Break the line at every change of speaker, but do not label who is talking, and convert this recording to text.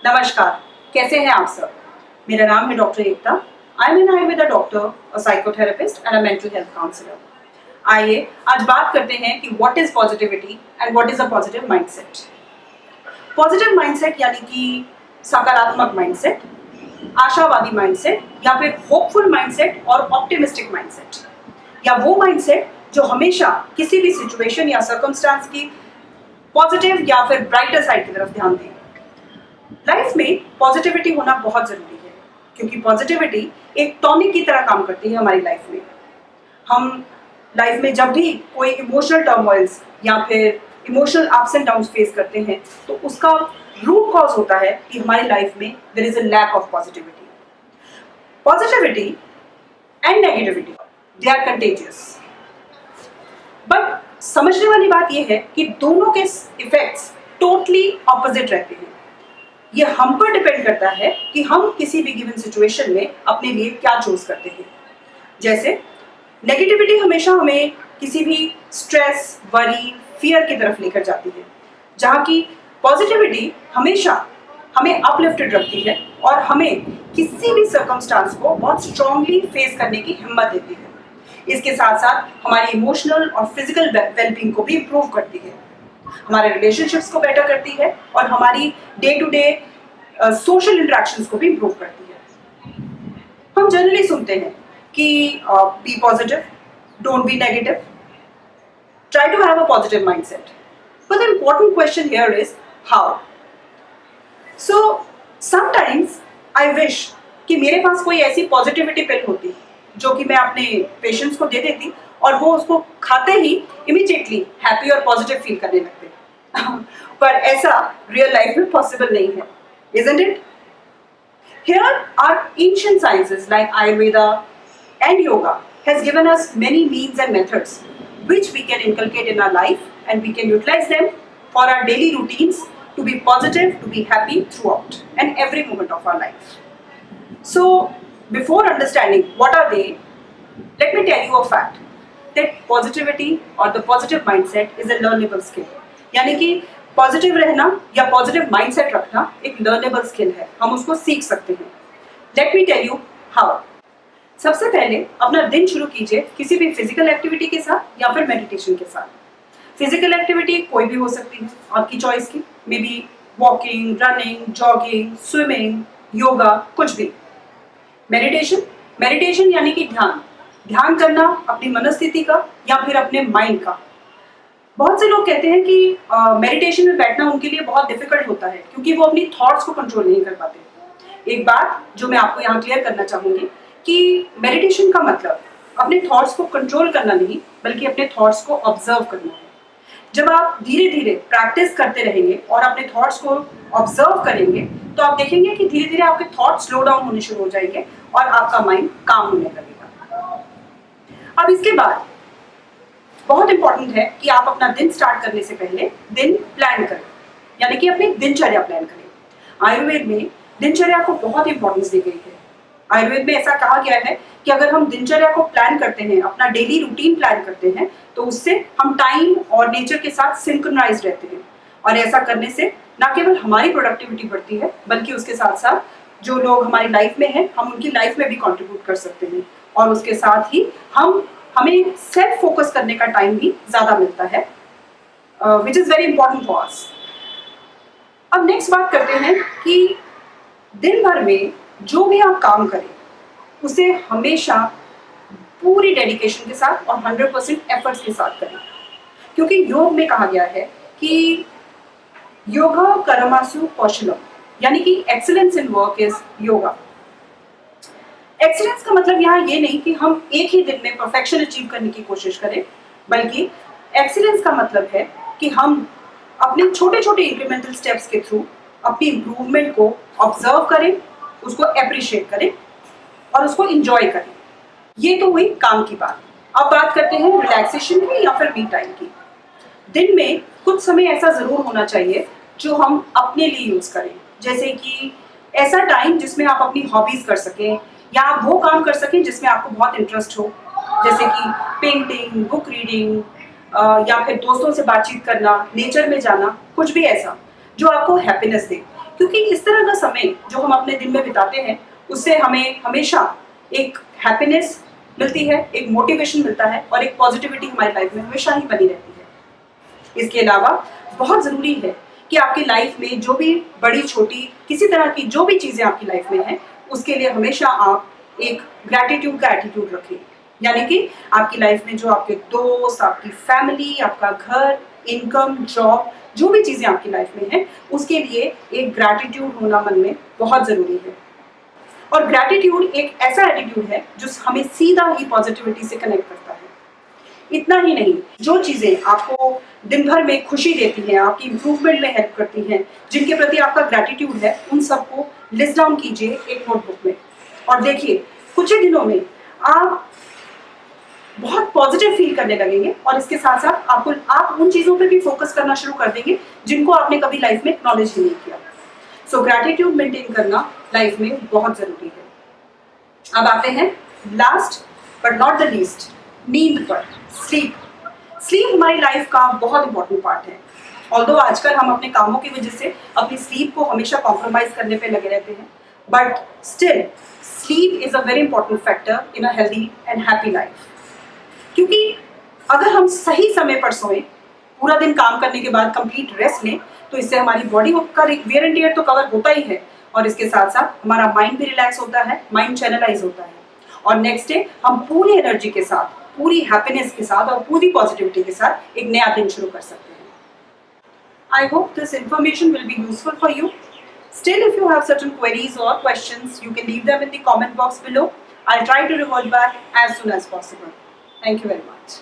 नमस्कार, कैसे हैं आप सब? मेरा नाम है doctor Ekta. I am an Ayurveda doctor, a psychotherapist and a mental health counsellor. आइए आज बात करते हैं कि what is positivity and what is a positive mindset. Positive mindset यानी कि सकारात्मक माइंडसेट, आशावादी माइंडसेट या फिर होपफुल माइंडसेट और ऑप्टिमिस्टिक माइंडसेट, या वो माइंडसेट जो हमेशा किसी भी सिचुएशन या सर्कमस्टांस की पॉजिटिव या फिर ब्राइटर साइड की तरफ ध्यान दें। लाइफ में पॉजिटिविटी होना बहुत जरूरी है, क्योंकि पॉजिटिविटी एक टॉनिक की तरह काम करती है हमारी लाइफ में। हम लाइफ में जब भी कोई इमोशनल टर्मोइल्स या फिर emotional ups and downs face करते हैं, तो उसका रूट कॉज होता है कि हमारी लाइफ में there is a lack of positivity. Positivity and negativity, they are contagious, but समझने वाली बात यह है कि दोनों के इफेक्ट्स टोटली ऑपोजिट रहते हैं। ये हम पर डिपेंड करता है कि हम किसी भी गिवन सिचुएशन में अपने लिए क्या चूज करते हैं। जैसे नेगेटिविटी हमेशा हमें किसी भी स्ट्रेस, वरी, फियर की तरफ लेकर जाती है, जहाँ की पॉजिटिविटी हमेशा हमें अपलिफ्टेड रखती है और हमें किसी भी सर्कमस्टांस को बहुत स्ट्रांगली फेस करने की हिम्मत देती है। इसके साथ साथ हमारी इमोशनल और फिजिकल वेलबींग को भी इम्प्रूव करती है, हमारे रिलेशनशिप्स को बेटर करती है और हमारी day to day social interactions को भी इम्प्रूव करती है। हम जनरली सुनते हैं कि be positive, don't be negative, try to have a positive mindset, but the important question here is how. So sometimes I wish कि मेरे पास कोई ऐसी पॉजिटिविटी पिल होती जो कि मैं अपने पेशेंट्स को दे देती और वो उसको खाते ही इमीडिएटली हैप्पी और पॉजिटिव फील करने लगते। पर ऐसा रियल लाइफ में पॉसिबल नहीं है, isn't it? Here our ancient sciences like Ayurveda and yoga has given us many means and methods which we can inculcate in our life, and we can utilize them for our daily routines to be positive, to be happy throughout and every moment of our life. So before understanding what are they, let me tell you a fact that positivity or the positive mindset is a learnable skill. यानी कि positive रहना या positive mindset रखना एक learnable skill है, हम उसको सीख सकते हैं। Let me tell you how. सबसे पहले अपना दिन शुरू कीजिए किसी भी फिजिकल एक्टिविटी के साथ या फिर मेडिटेशन के साथ। फिजिकल एक्टिविटी कोई भी हो सकती है आपकी चॉइस की, may be walking, running, jogging, swimming, yoga, कुछ भी। मेडिटेशन, मेडिटेशन यानी कि ध्यान करना अपनी मनस्थिति का या फिर अपने माइंड का। बहुत से लोग कहते हैं कि मेडिटेशन में बैठना उनके लिए बहुत डिफिकल्ट होता है क्योंकि वो अपनी थॉट्स को कंट्रोल नहीं कर पाते। एक बात जो मैं आपको यहाँ क्लियर करना चाहूँगी कि मेडिटेशन का मतलब अपने थॉट्स को कंट्रोल करना नहीं, बल्कि अपने थॉट्स को ऑब्जर्व करना है। जब आप धीरे धीरे प्रैक्टिस करते रहेंगे और अपने थॉट्स को ऑब्जर्व करेंगे, तो आप देखेंगे कि धीरे धीरे आपके थॉट्स स्लो डाउन होने शुरू हो जाएंगे और आपका माइंड काम होने लगेगा। अब इसके बाद बहुत इंपॉर्टेंट है कि आप अपना दिन स्टार्ट करने से पहले दिन प्लान करें, यानी कि अपनी दिनचर्या प्लान करें। आयुर्वेद में दिनचर्या को बहुत इंपॉर्टेंस दी गई है। आयुर्वेद में ऐसा कहा गया है कि अगर हम दिनचर्या को प्लान करते हैं, अपना डेली रूटीन प्लान करते हैं, तो उससे हम टाइम और नेचर के साथ सिंक्रोनाइज रहते हैं। और ऐसा करने से न केवल हमारी प्रोडक्टिविटी बढ़ती है, बल्कि उसके साथ साथ जो लोग हमारी लाइफ में हैं, हम उनकी लाइफ में भी कॉन्ट्रीब्यूट कर सकते हैं। और उसके साथ ही हमें सेल्फ फोकस करने का टाइम भी ज्यादा मिलता है, which is very important for us. अब नेक्स्ट बात करते हैं कि दिन भर में जो भी आप काम करें उसे हमेशा पूरी डेडिकेशन के साथ और 100% एफर्ट्स के साथ करें, क्योंकि योग में कहा गया है कि योगा कर्मासु कौशलम, यानी कि excellence in work is yoga. Excellence का मतलब यहाँ ये नहीं कि हम एक ही दिन में परफेक्शन अचीव करने की कोशिश करें, बल्कि एक्सीलेंस का मतलब है कि हम अपने छोटे छोटे इंक्रीमेंटल स्टेप्स के थ्रू अपनी इम्प्रूवमेंट को ऑब्जर्व करें, उसको अप्रिशिएट करें और उसको इंजॉय करें। ये तो हुई काम की बात। अब बात करते हैं रिलैक्सेशन की या फिर मी टाइम की। दिन में कुछ समय ऐसा जरूर होना चाहिए जो हम अपने लिए यूज करें, जैसे कि ऐसा टाइम जिसमें आप अपनी हॉबीज कर सकें या आप वो काम कर सकें जिसमें आपको बहुत इंटरेस्ट हो, जैसे कि पेंटिंग, बुक रीडिंग, या फिर दोस्तों से बातचीत करना, नेचर में जाना, कुछ भी ऐसा जो आपको हैप्पीनेस दे। क्योंकि इस तरह का समय जो हम अपने दिन में बिताते हैं उससे हमें हमेशा एक हैप्पीनेस मिलती है, एक मोटिवेशन मिलता है और एक पॉजिटिविटी हमारी लाइफ में हमेशा ही बनी रहती है। इसके अलावा बहुत ज़रूरी है कि आपकी लाइफ में जो भी बड़ी छोटी किसी तरह की जो भी चीज़ें आपकी लाइफ में हैं उसके लिए हमेशा आप एक ग्रैटिट्यूड का एटीट्यूड रखें। यानी कि आपकी लाइफ में जो आपके दोस्त, आपकी फैमिली, आपका घर, इनकम, जॉब, जो भी चीज़ें आपकी लाइफ में हैं उसके लिए एक ग्रैटिट्यूड होना मन में बहुत ज़रूरी है। और ग्रैटिट्यूड एक ऐसा एटीट्यूड है जो हमें सीधा ही पॉजिटिविटी से कनेक्ट करता है। इतना ही नहीं, जो चीज़ें आपको दिन भर में खुशी देती हैं, आपकी इम्प्रूवमेंट में हेल्प करती हैं, जिनके प्रति आपका ग्रैटिट्यूड है, उन सबको लिस्ट डाउन कीजिए एक नोटबुक में और देखिए कुछ ही दिनों में आप बहुत पॉजिटिव फील करने लगेंगे और इसके साथ साथ आप उन चीज़ों पर भी फोकस करना शुरू कर देंगे जिनको आपने कभी लाइफ में एक्नॉलेज ही नहीं किया। सो ग्रैटिट्यूड मेंटेन करना लाइफ में बहुत ज़रूरी है। अब आते हैं last but not the least, नींद पर। स्लीप हमारी लाइफ का बहुत इंपॉर्टेंट पार्ट है। ऑल्दो आजकल हम अपने कामों की वजह से अपनी स्लीप को हमेशा कॉम्प्रोमाइज करने पे लगे रहते हैं, but still sleep is a very important factor in a healthy and happy life. क्योंकि अगर हम सही समय पर सोएं, पूरा दिन काम करने के बाद कंप्लीट रेस्ट लें, तो इससे हमारी बॉडी का वेयर एंड टियर तो कवर होता ही है और इसके साथ साथ हमारा माइंड भी रिलैक्स होता है, माइंड चैनलाइज होता है और नेक्स्ट डे हम पूरी एनर्जी के साथ, पूरी हैप्पीनेस के साथ और पूरी पॉजिटिविटी के साथ एक नया दिन शुरू कर सकते हैं। I hope this information will be useful for you. Still, if you have certain queries or questions, you can leave them in the comment box below. I'll try to revert back as soon as possible. Thank you very much.